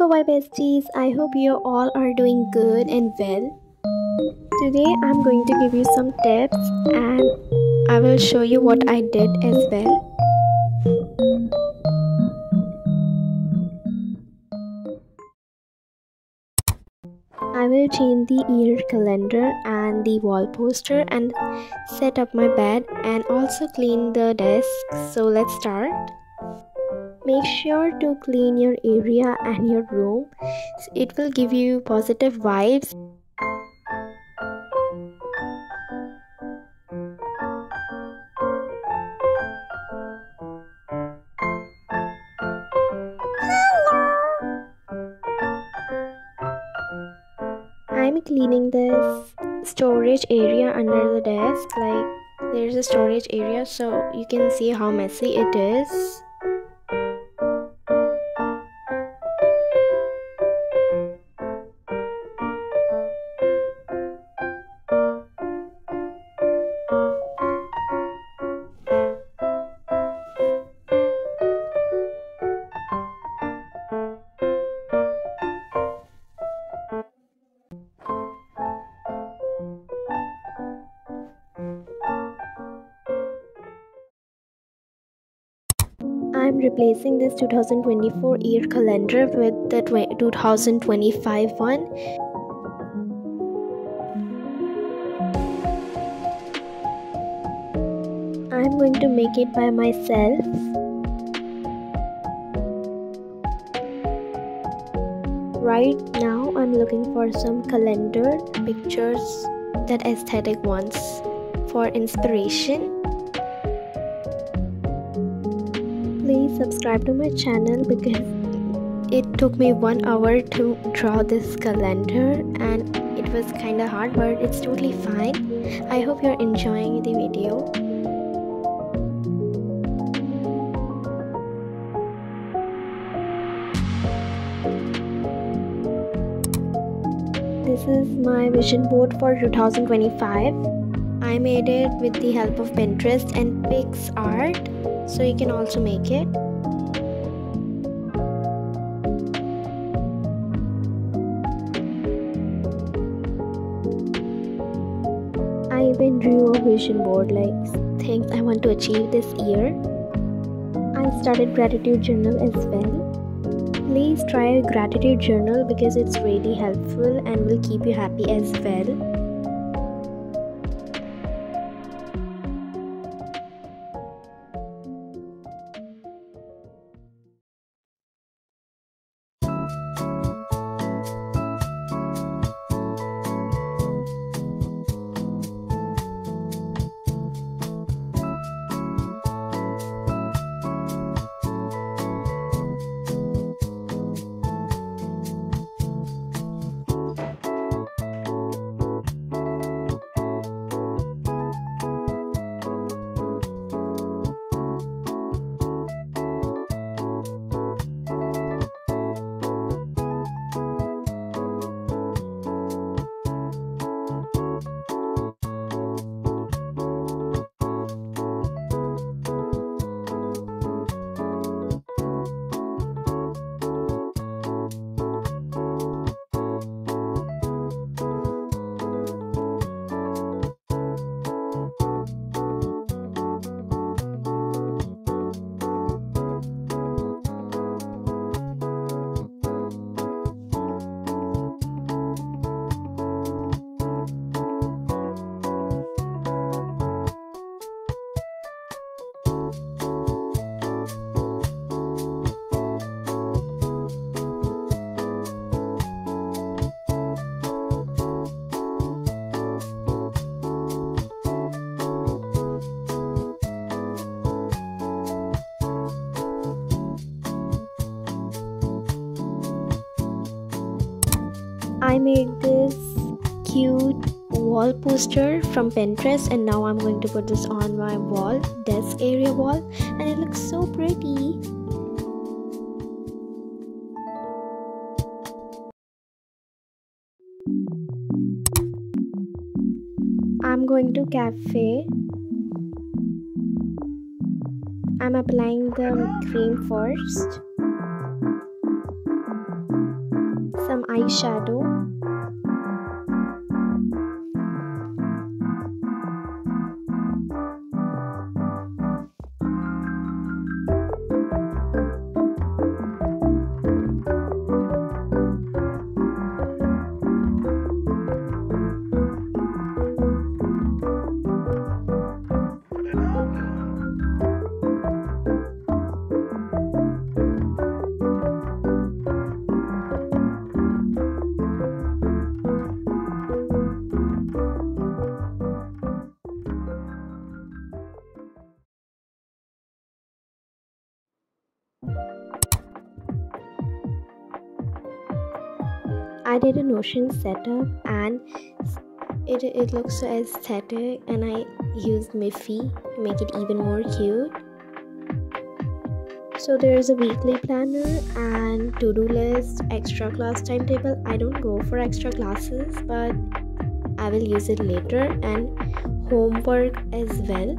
my besties. I hope you all are doing good and well. Today I'm going to give you some tips and I will show you what I did as well. I will change the year calendar and the wall poster and set up my bed and also clean the desk. So let's start. Make sure to clean your area and your room. It will give you positive vibes. I'm cleaning this storage area under the desk. Like there's a storage area, so you can see how messy it is. I'm replacing this 2024 year calendar with the 2025 one. I'm going to make it by myself. Right now I'm looking for some calendar pictures, that aesthetic ones, for inspiration. Please subscribe to my channel because it took me 1 hour to draw this calendar and it was kinda hard, but it's totally fine. I hope you're enjoying the video. This is my vision board for 2025. I made it with the help of Pinterest and PicsArt, so you can also make it. I even drew a vision board, like things I want to achieve this year. I started gratitude journal as well. Please try a gratitude journal because it's really helpful and will keep you happy as well. I made this cute wall poster from Pinterest and now I'm going to put this on my wall, desk area wall, and it looks so pretty. I'm going to cafe. I'm applying the cream first. some eyeshadow. I did a Notion setup and it looks so aesthetic, and I used Miffy to make it even more cute. So there's a weekly planner and to-do list, extra class timetable. I don't go for extra classes, but I will use it later, and homework as well.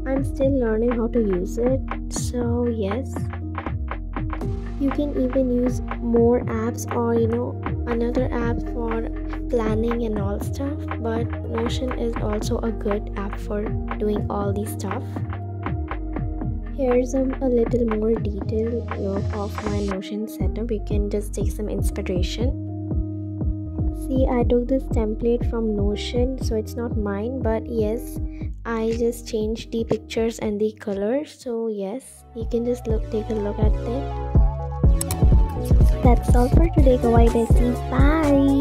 I'm still learning how to use it, so yes. You can even use more apps or another app for planning and all stuff, but Notion is also a good app for doing all these stuff. Here's a little more detailed look of my Notion setup. You can just take some inspiration. See, I took this template from Notion, so it's not mine, but yes, I just changed the pictures and the colors. So yes, you can just take a look at that. That's all for today, kawaii besties. Bye.